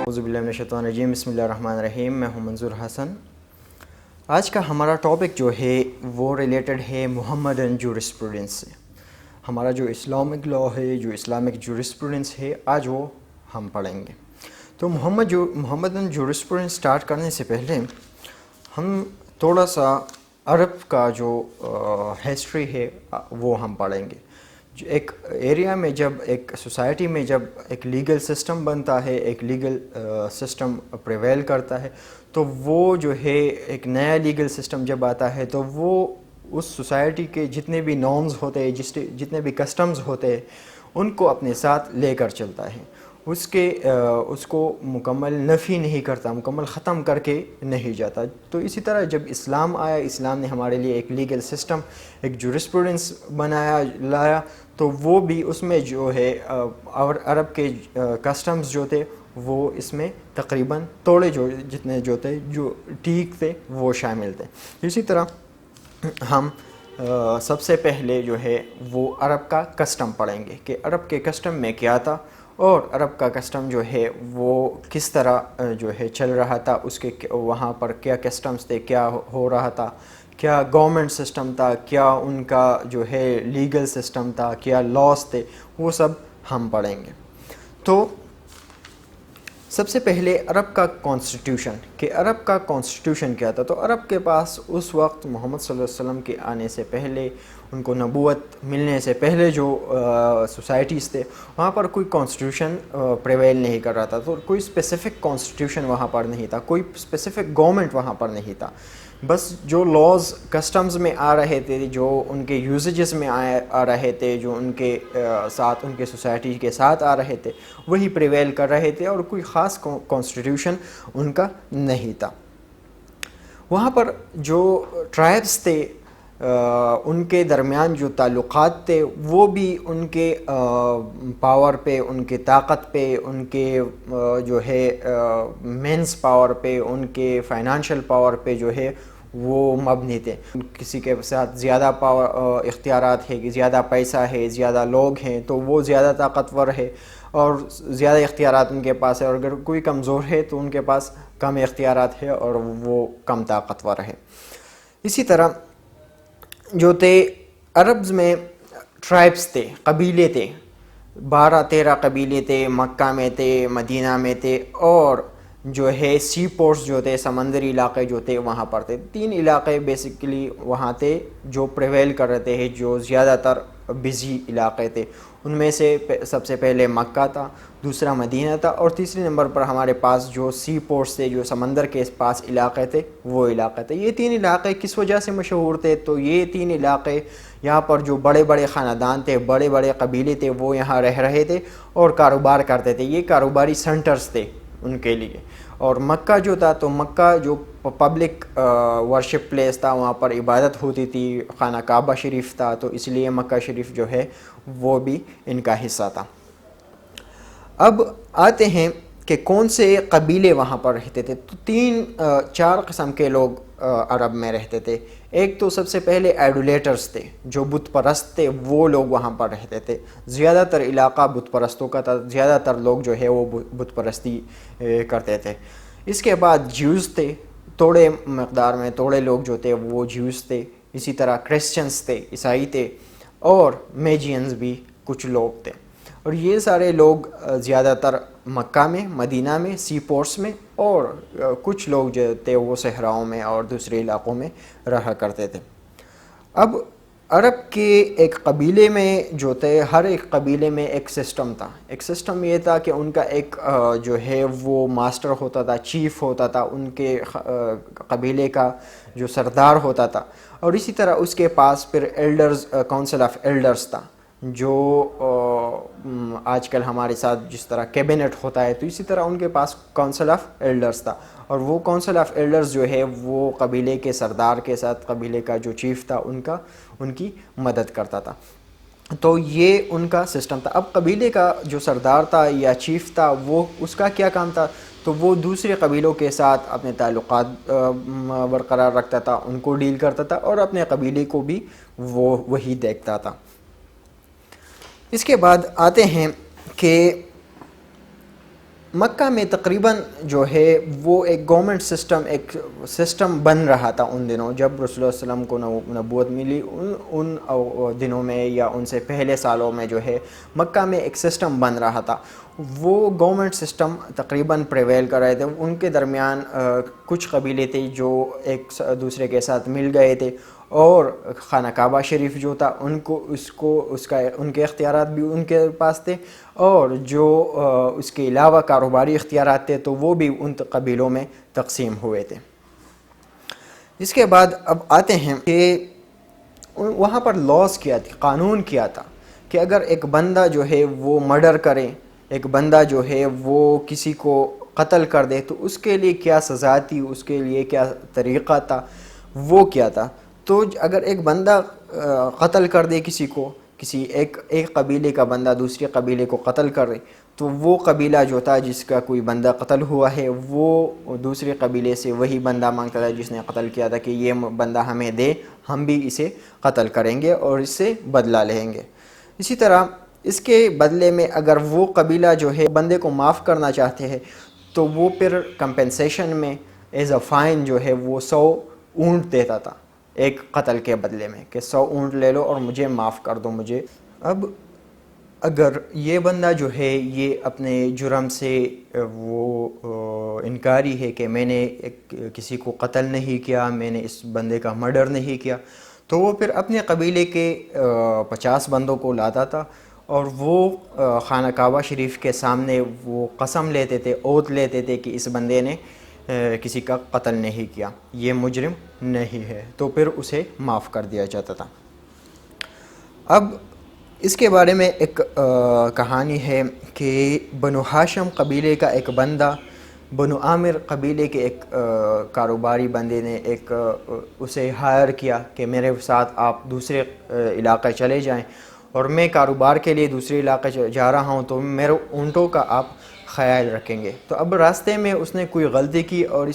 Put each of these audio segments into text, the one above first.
اعوذ باللہ من الشیطان الرجیم، بسم اللہ الرحمن الرحیم۔ میں ہوں منظور حسن۔ آج کا ہمارا ٹاپک جو ہے وہ ریلیٹڈ ہے محمدن جورسپروڈنس سے۔ ہمارا جو اسلامک لا ہے، جو اسلامک جورسپروڈنس ہے، آج وہ ہم پڑھیں گے۔ تو محمدن جورسپروڈنس سٹارٹ کرنے سے پہلے ہم تھوڑا سا عرب کا جو ہسٹری ہے وہ ہم پڑھیں گے۔ ایک ایریا میں جب ایک سوسائٹی میں جب ایک لیگل سسٹم بنتا ہے، ایک لیگل سسٹم پریویل کرتا ہے، تو وہ جو ہے ایک نیا لیگل سسٹم جب آتا ہے تو وہ اس سوسائٹی کے جتنے بھی نارمز ہوتے ہیں، جتنے بھی کسٹمز ہوتے ہیں، ان کو اپنے ساتھ لے کر چلتا ہے۔ اس کو مکمل نفی نہیں کرتا، مکمل ختم کر کے نہیں جاتا۔ تو اسی طرح جب اسلام آیا، اسلام نے ہمارے لیے ایک لیگل سسٹم، ایک جورسپروڈنس لایا، تو وہ بھی اس میں جو ہے اور عرب کے کسٹمز جو تھے وہ اس میں تقریباً تھوڑے جتنے جو تھے جو ٹھیک تھے وہ شامل تھے۔ اسی طرح ہم سب سے پہلے جو ہے وہ عرب کا کسٹم پڑھیں گے کہ عرب کے کسٹم میں کیا تھا، اور عرب کا کسٹم جو ہے وہ کس طرح جو ہے چل رہا تھا، اس کے وہاں پر کیا کسٹمز تھے، کیا ہو رہا تھا، کیا گورنمنٹ سسٹم تھا، کیا ان کا جو ہے لیگل سسٹم تھا، کیا لاس تھے، وہ سب ہم پڑھیں گے۔ تو سب سے پہلے عرب کا کانسٹیٹیوشن، کہ عرب کا کانسٹیٹیوشن کیا تھا۔ تو عرب کے پاس اس وقت محمد صلی اللہ علیہ وسلم کے آنے سے پہلے، ان کو نبوت ملنے سے پہلے جو سوسائٹیز تھے، وہاں پر کوئی کانسٹیٹیوشن پریویل نہیں کر رہا تھا۔ تو کوئی اسپیسیفک کانسٹیٹیوشن وہاں پر نہیں تھا، کوئی اسپیسیفک گورنمنٹ وہاں پر نہیں تھا۔ بس جو لاز کسٹمز میں آ رہے تھے، جو ان کے یوزیجز میں آ رہے تھے، جو ان کے ساتھ، ان کے سوسائٹی کے ساتھ آ رہے تھے، وہی پریویل کر رہے تھے، اور کوئی خاص کانسٹیٹیوشن ان کا نہیں تھا۔ وہاں پر جو ٹرائبس تھے، ان کے درمیان جو تعلقات تھے، وہ بھی ان کے پاور پہ، ان کے طاقت پہ، ان کے جو ہے مینس پاور پہ، ان کے فائنانشل پاور پہ جو ہے وہ مبنی تھے۔ کسی کے ساتھ زیادہ پاور اختیارات ہے، کہ زیادہ پیسہ ہے، زیادہ لوگ ہیں، تو وہ زیادہ طاقتور ہے اور زیادہ اختیارات ان کے پاس ہے، اور اگر کوئی کمزور ہے تو ان کے پاس کم اختیارات ہے اور وہ کم طاقتور ہے۔ اسی طرح جو تھے عربز میں ٹرائبس تھے، قبیلے تھے، 12-13 قبیلے تھے، مکہ میں تھے، مدینہ میں تھے، اور جو ہے سی پورٹس جو تھے، سمندری علاقے جو تھے وہاں پر تھے۔ 3 علاقے بیسیکلی وہاں تھے جو پریویل کر رہے ہیں، جو زیادہ تر بزی علاقے تھے۔ ان میں سے سب سے پہلے مکہ تھا، دوسرا مدینہ تھا، اور تیسرے نمبر پر ہمارے پاس جو سی پورٹس تھے، جو سمندر کے پاس علاقے تھے، وہ علاقے تھے۔ یہ 3 علاقے کس وجہ سے مشہور تھے؟ تو یہ 3 علاقے، یہاں پر جو بڑے بڑے خاندان تھے، بڑے بڑے قبیلے تھے، وہ یہاں رہ رہے تھے اور کاروبار کرتے تھے۔ یہ کاروباری سینٹرز تھے ان کے لیے۔ اور مکہ جو تھا، تو مکہ جو پبلک ورشپ پلیس تھا، وہاں پر عبادت ہوتی تھی، خانہ کعبہ شریف تھا، تو اس لیے مکہ شریف جو ہے وہ بھی ان کا حصہ تھا۔ اب آتے ہیں کہ کون سے قبیلے وہاں پر رہتے تھے۔ تو 4 قسم کے لوگ عرب میں رہتے تھے۔ ایک تو سب سے پہلے ایڈولیٹرز تھے، جو بت پرست تھے، وہ لوگ وہاں پر رہتے تھے۔ زیادہ تر علاقہ بت پرستوں کا تھا، زیادہ تر لوگ جو ہے وہ بت پرستی کرتے تھے۔ اس کے بعد جیوز تھے، تھوڑے مقدار میں تھوڑے لوگ جو تھے وہ جیوز تھے۔ اسی طرح کرسچنز تھے، عیسائی تھے، اور میجینز بھی کچھ لوگ تھے۔ اور یہ سارے لوگ زیادہ تر مکہ میں، مدینہ میں، سی پورٹس میں، اور کچھ لوگ جو تھے وہ صحراؤں میں اور دوسرے علاقوں میں رہا کرتے تھے۔ اب عرب کے ایک قبیلے میں جو تھے، ہر ایک قبیلے میں ایک سسٹم تھا۔ ایک سسٹم یہ تھا کہ ان کا ایک جو ہے وہ ماسٹر ہوتا تھا، چیف ہوتا تھا، ان کے قبیلے کا جو سردار ہوتا تھا، اور اسی طرح اس کے پاس پھر ایلڈرز، کونسل آف ایلڈرز تھا، جو آج کل ہمارے ساتھ جس طرح کیبنٹ ہوتا ہے، تو اسی طرح ان کے پاس کونسل آف ایلڈرز تھا، اور وہ کونسل آف ایلڈرز جو ہے وہ قبیلے کے سردار کے ساتھ، قبیلے کا جو چیف تھا ان کی مدد کرتا تھا۔ تو یہ ان کا سسٹم تھا۔ اب قبیلے کا جو سردار تھا یا چیف تھا، وہ اس کا کیا کام تھا؟ تو وہ دوسرے قبیلوں کے ساتھ اپنے تعلقات برقرار رکھتا تھا، ان کو ڈیل کرتا تھا، اور اپنے قبیلے کو بھی وہی دیکھتا تھا۔ اس کے بعد آتے ہیں کہ مکہ میں تقریباً جو ہے وہ ایک گورنمنٹ سسٹم بن رہا تھا ان دنوں جب رسول اللہ علیہ وسلم کو نبوت ملی. ان دنوں میں یا ان سے پہلے سالوں میں جو ہے مکہ میں ایک سسٹم بن رہا تھا. وہ گورنمنٹ سسٹم تقریباً پریویل کر رہے تھے. ان کے درمیان کچھ قبیلے تھے جو ایک دوسرے کے ساتھ مل گئے تھے, اور خانہ کعبہ شریف جو تھا ان کے اختیارات بھی ان کے پاس تھے, اور جو اس کے علاوہ کاروباری اختیارات تھے تو وہ بھی ان قبیلوں میں تقسیم ہوئے تھے. اس کے بعد اب آتے ہیں کہ وہاں پر لاز کیا تھی, قانون کیا تھا کہ اگر ایک بندہ جو ہے وہ مرڈر کرے, ایک بندہ جو ہے وہ کسی کو قتل کر دے تو اس کے لیے کیا سزا تھی, اس کے لیے کیا طریقہ تھا, وہ کیا تھا. تو اگر ایک بندہ قتل کر دے کسی کو, کسی ایک قبیلے کا بندہ دوسرے قبیلے کو قتل کر دے, تو وہ قبیلہ جو تھا جس کا کوئی بندہ قتل ہوا ہے وہ دوسرے قبیلے سے وہی بندہ مانگتا تھا جس نے قتل کیا تھا کہ یہ بندہ ہمیں دے, ہم بھی اسے قتل کریں گے اور اس سے بدلہ لیں گے. اسی طرح اس کے بدلے میں اگر وہ قبیلہ جو ہے بندے کو معاف کرنا چاہتے ہیں تو وہ پھر کمپنسیشن میں ایز اے فائن جو ہے وہ 100 اونٹ دیتا تھا ایک قتل کے بدلے میں, کہ 100 اونٹ لے لو اور مجھے معاف کر دو مجھے. اب اگر یہ بندہ جو ہے یہ اپنے جرم سے وہ انکاری ہے کہ میں نے کسی کو قتل نہیں کیا, میں نے اس بندے کا مرڈر نہیں کیا, تو وہ پھر اپنے قبیلے کے 50 بندوں کو لاتا تھا اور وہ خانہ کعبہ شریف کے سامنے وہ قسم لیتے تھے, اوتھ لیتے تھے کہ اس بندے نے کسی کا قتل نہیں کیا, یہ مجرم نہیں ہے, تو پھر اسے معاف کر دیا جاتا تھا. اب اس کے بارے میں ایک کہانی ہے کہ بنو ہاشم قبیلے کا ایک بندہ بنو عامر قبیلے کے ایک کاروباری بندے نے اسے ہائر کیا کہ میرے ساتھ آپ دوسرے علاقے چلے جائیں اور میں کاروبار کے لیے دوسرے علاقے جا رہا ہوں, تو میرے اونٹوں کا آپ خیال رکھیں گے. تو اب راستے میں اس نے کوئی غلطی کی اور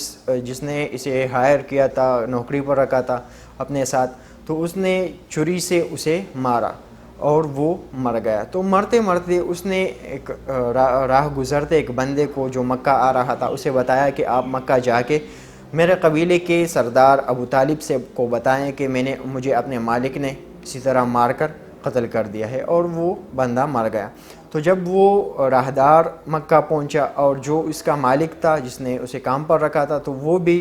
جس نے اسے ہائر کیا تھا, نوکری پر رکھا تھا اپنے ساتھ, تو اس نے چھری سے اسے مارا اور وہ مر گیا. تو مرتے مرتے اس نے ایک راہ گزرتے ایک بندے کو جو مکہ آ رہا تھا اسے بتایا کہ آپ مکہ جا کے میرے قبیلے کے سردار ابو طالب سے کو بتائیں کہ مجھے اپنے مالک نے اسی طرح مار کر قتل کر دیا ہے, اور وہ بندہ مر گیا. تو جب وہ راہدار مکہ پہنچا اور جو اس کا مالک تھا جس نے اسے کام پر رکھا تھا تو وہ بھی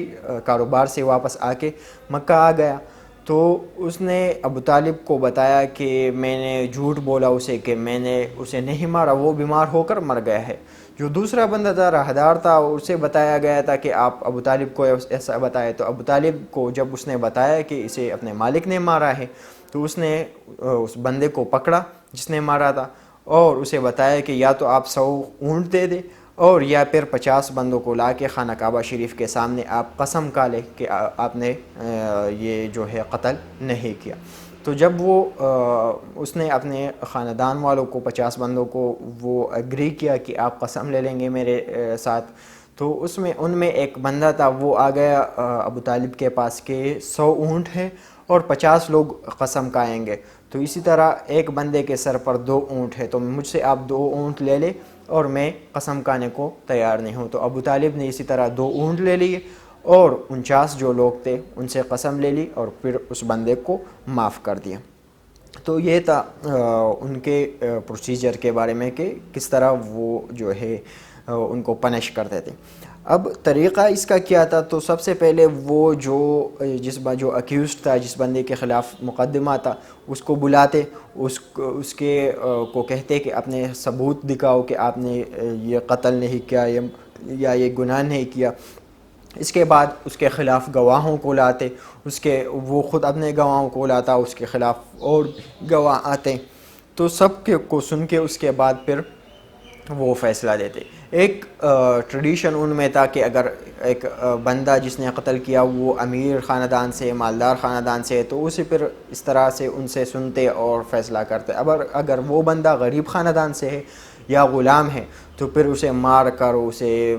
کاروبار سے واپس آ کے مکہ آ گیا. تو اس نے ابو طالب کو بتایا کہ میں نے جھوٹ بولا اسے کہ میں نے اسے نہیں مارا, وہ بیمار ہو کر مر گیا ہے. جو دوسرا بندہ تھا راہدار تھا اسے بتایا گیا تھا کہ آپ ابو طالب کو ایسا بتائے. تو ابو طالب کو جب اس نے بتایا کہ اسے اپنے مالک نے مارا ہے تو اس نے اس بندے کو پکڑا جس نے مارا تھا اور اسے بتایا کہ یا تو آپ 100 اونٹ دے دے اور یا پھر 50 بندوں کو لا کے خانہ کعبہ شریف کے سامنے آپ قسم کھا لیں کہ آپ نے یہ جو ہے قتل نہیں کیا. تو جب وہ اس نے اپنے خاندان والوں کو 50 بندوں کو وہ ایگری کیا کہ آپ قسم لے لیں گے میرے ساتھ, تو ان میں ایک بندہ تھا وہ آ گیا ابو طالب کے پاس کہ 100 اونٹ ہیں اور 50 لوگ قسم کھائیں گے, تو اسی طرح ایک بندے کے سر پر 2 اونٹ ہے, تو مجھ سے آپ 2 اونٹ لے لیں اور میں قسم کھانے کو تیار نہیں ہوں. تو ابو طالب نے اسی طرح 2 اونٹ لے لیے اور 49 جو لوگ تھے ان سے قسم لے لی اور پھر اس بندے کو معاف کر دیا. تو یہ تھا ان کے پروسیجر کے بارے میں کہ کس طرح وہ جو ہے ان کو پنش کرتے تھے. اب طریقہ اس کا کیا تھا, تو سب سے پہلے وہ جو اکیوزڈ تھا, جس بندے کے خلاف مقدمہ تھا, اس کو بلاتے, اس کے کو کہتے کہ اپنے ثبوت دکھاؤ کہ آپ نے یہ قتل نہیں کیا یا یہ گناہ نہیں کیا. اس کے بعد اس کے خلاف گواہوں کو لاتے, وہ خود اپنے گواہوں کو لاتا, اس کے خلاف اور گواہ آتے, تو سب کو سن کے اس کے بعد پھر وہ فیصلہ دیتے. ایک ٹریڈیشن ان میں تھا کہ اگر ایک بندہ جس نے قتل کیا وہ امیر خاندان سے, مالدار خاندان سے, تو اسے پھر اس طرح سے ان سے سنتے اور فیصلہ کرتے. اگر وہ بندہ غریب خاندان سے ہے یا غلام ہے تو پھر اسے مار کر, اسے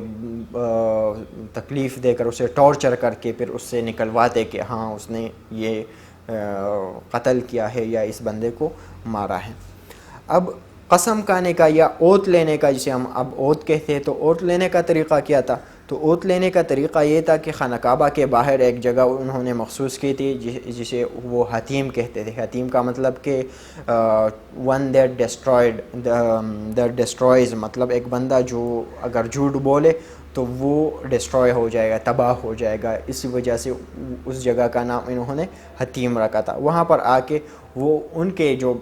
تکلیف دے کر, اسے ٹارچر کر کے پھر اس سے نکلواتے کہ ہاں اس نے یہ قتل کیا ہے یا اس بندے کو مارا ہے. اب قسم کھانے کا یا اوت لینے کا، جسے ہم اب اوت کہتے ہیں، تو اوت لینے کا طریقہ کیا تھا؟ تو اوت لینے کا طریقہ یہ تھا کہ خانہ کعبہ کے باہر ایک جگہ انہوں نے مخصوص کی تھی جسے وہ حتیم کہتے تھے. حتیم کا مطلب کہ one that destroyed that destroys, مطلب ایک بندہ جو اگر جھوٹ بولے تو وہ ڈسٹروائے ہو جائے گا، تباہ ہو جائے گا. اسی وجہ سے اس جگہ کا نام انہوں نے حتیم رکھا تھا. وہاں پر آ کے وہ ان کے جو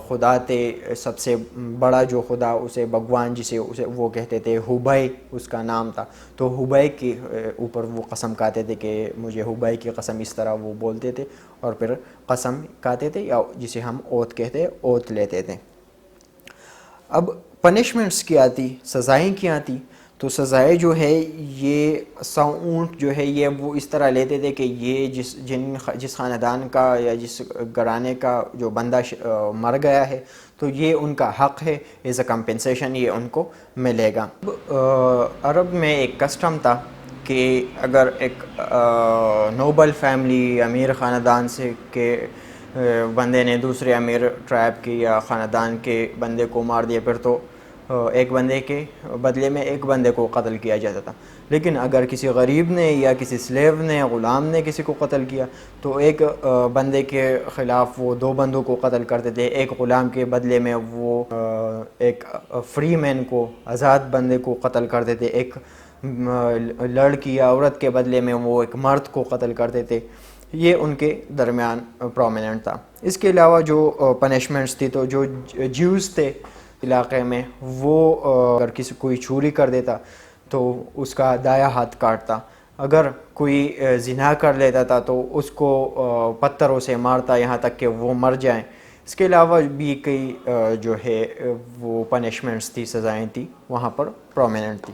خدا تھے، سب سے بڑا جو خدا، اسے بھگوان، اسے وہ کہتے تھے ہبئی، اس کا نام تھا. تو ہبئی کے اوپر وہ قسم کھاتے تھے کہ مجھے ہبئی کی قسم، اس طرح وہ بولتے تھے اور پھر قسم کھاتے تھے، یا جسے ہم اوت کہتے ہیں، اوت لیتے تھے. اب پنشمنٹس کیا آتی، سزائیں کیا آتی؟ تو سزائیں جو ہے یہ 100 اونٹ جو ہے یہ وہ اس طرح لیتے تھے کہ یہ جس خاندان کا یا جس گھرانے کا جو بندہ مر گیا ہے تو یہ ان کا حق ہے، ایز اے کمپنسیشن یہ ان کو ملے گا. عرب میں ایک کسٹم تھا کہ اگر ایک نوبل فیملی، امیر خاندان سے کے بندے نے دوسرے امیر ٹرائب کے یا خاندان کے بندے کو مار دیا، پھر تو ایک بندے کے بدلے میں ایک بندے کو قتل کیا جاتا تھا. لیکن اگر کسی غریب نے یا کسی سلیو نے، غلام نے کسی کو قتل کیا تو ایک بندے کے خلاف وہ 2 بندوں کو قتل کرتے تھے. ایک غلام کے بدلے میں وہ ایک فری مین کو، آزاد بندے کو قتل کرتے تھے. ایک لڑکی یا عورت کے بدلے میں وہ ایک مرد کو قتل کرتے تھے. یہ ان کے درمیان پرومیننٹ تھا. اس کے علاوہ جو پنشمنٹس تھی، تو جو جیوز تھے علاقے میں، وہ اگر کوئی چوری کر دیتا تو اس کا دایاں ہاتھ کاٹتا. اگر کوئی زنا کر لیتا تھا تو اس کو پتھروں سے مارتا یہاں تک کہ وہ مر جائیں. اس کے علاوہ بھی کئی جو ہے وہ پنشمنٹس تھی، سزائیں تھی، وہاں پر پرومیننٹ تھی.